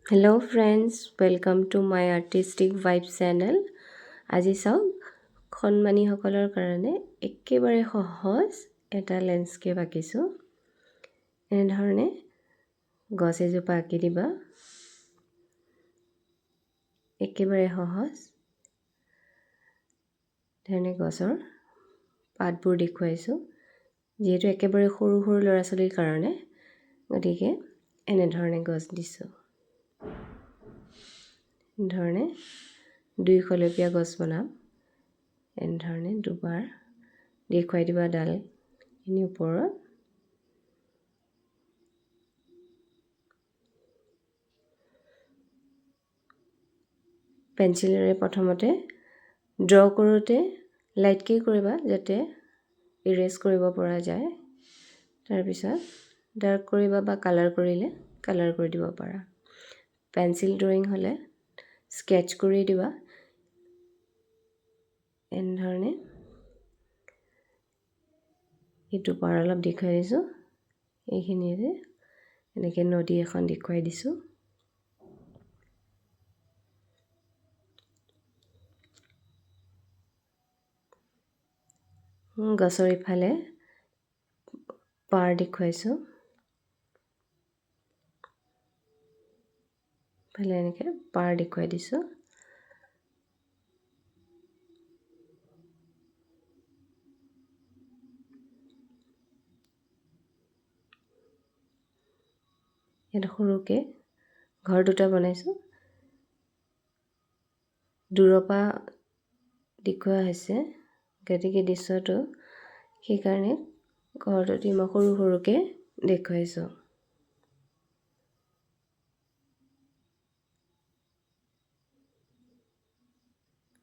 Hello friends, welcome to my artistic vibe channel. আজি চাওক খনমানিসকলৰ কাৰণে একেবাৰে সহজ এটা লেণ্ডস্কেপ আঁকিছোঁ। এনেধৰণে গছ এজোপা আঁকি দিবা। একেবাৰে সহজ ধৰণে গছৰ পাতবোৰ দেখুৱাইছোঁ। যিহেতু একেবাৰে সৰু সৰু ল'ৰা ছোৱালীৰ কাৰণে গতিকে এনেধৰণে গছ দিছোঁ। এনেধৰণে দুইখলপীয়া গছ বনাম। এনেধৰণে দুবাৰ দেখুৱাই দিবা ডালখিনিৰ ওপৰত। পেঞ্চিলেৰে প্ৰথমতে ড্ৰ কৰোঁতে লাইটকৈ কৰিবা যাতে ইৰেজ কৰিব পৰা যায়। তাৰপিছত ডাৰ্ক কৰিবা বা কালাৰ কৰিলে কালাৰ কৰি দিব পাৰা। পেঞ্চিল ড্ৰয়িং হ'লে স্কেটছ কৰি দিবা। এনেধৰণে ইটো পাৰ অলপ দেখুৱাই দিছোঁ। এইখিনিৰে এনেকৈ নদী এখন দেখুৱাই দিছোঁ। গছৰ ইফালে পাৰ দেখুৱাইছোঁ। ইফালে এনেকৈ পাৰ দেখুৱাই দিছোঁ। ইয়াত সৰুকৈ ঘৰ দুটা বনাইছোঁ। দূৰৰ পৰা দেখুওৱা হৈছে গতিকে দৃশ্যটো সেইকাৰণে ঘৰটোতে মই সৰু সৰুকৈ দেখুৱাইছোঁ।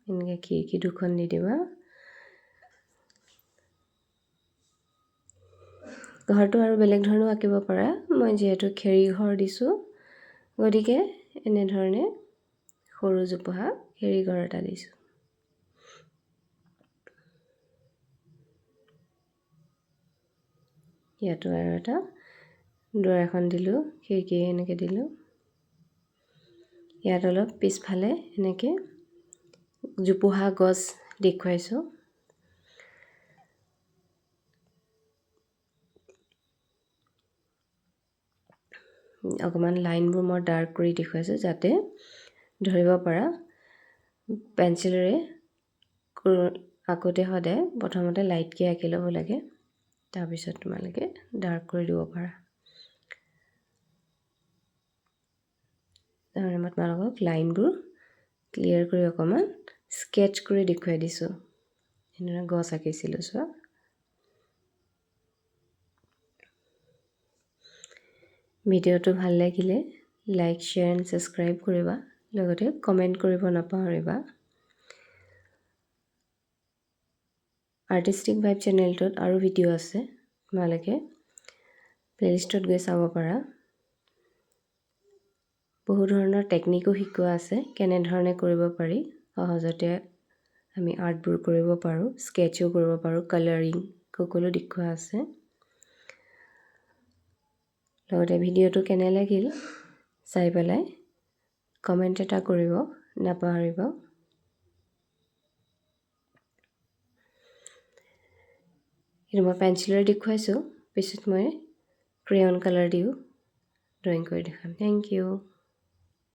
এনেকৈ খিৰিকী দুখন দি দিবা। ঘৰটো আৰু বেলেগ ধৰণেও আঁকিব পাৰা। মই যিহেতু খেৰী ঘৰ দিছোঁ গতিকে এনেধৰণে সৰু জোপোহা খেৰী ঘৰ এটা দিছোঁ। ইয়াতো আৰু এটা দুৱাৰ এখন দিলোঁ, খিৰিকী এনেকৈ দিলোঁ। ইয়াত অলপ পিছফালে এনেকৈ জোপোহা গছ দেখুৱাইছোঁ। অকণমান লাইনবোৰ মই ডাৰ্ক কৰি দেখুৱাইছোঁ যাতে ধৰিব পাৰা। পেঞ্চিলেৰে আঁকোতে সদায় প্ৰথমতে লাইটকৈ আঁকি ল'ব লাগে, তাৰপিছত তোমালোকে ডাৰ্ক কৰি দিব পাৰা। তাৰমানে মই তোমালোকক লাইনবোৰ ক্লিয়াৰ কৰি অকণমান স্কেটছ কৰি দেখুৱাই দিছোঁ। এনেদৰে গছ আঁকিছিলোঁ চোৱা। ভিডিঅ'টো ভাল লাগিলে লাইক, শ্বেয়াৰ এণ্ড ছাবস্ক্ৰাইব কৰিবা। লগতে কমেণ্ট কৰিব নাপাহৰিবা। আৰ্টিষ্টিক ভাইব চেনেলটোত আৰু ভিডিঅ' আছে, তোমালোকে প্লেলিষ্টত গৈ চাব পাৰা। বহু ধৰণৰ টেকনিকো শিকোৱা আছে, কেনেধৰণে কৰিব পাৰি সহজতে আমি আৰ্টবোৰ কৰিব পাৰোঁ, স্কেটছো কৰিব পাৰোঁ, কালাৰিং সকলো দেখুওৱা আছে। লগতে ভিডিঅ'টো কেনে লাগিল চাই পেলাই কমেণ্ট এটা কৰিব নাপাহৰিব। এইটো মই পেঞ্চিলেৰে দেখুৱাইছোঁ, পিছত মই ক্ৰেয়ন কালাৰ দিও ড্ৰয়িং কৰি দেখাম। Thank U.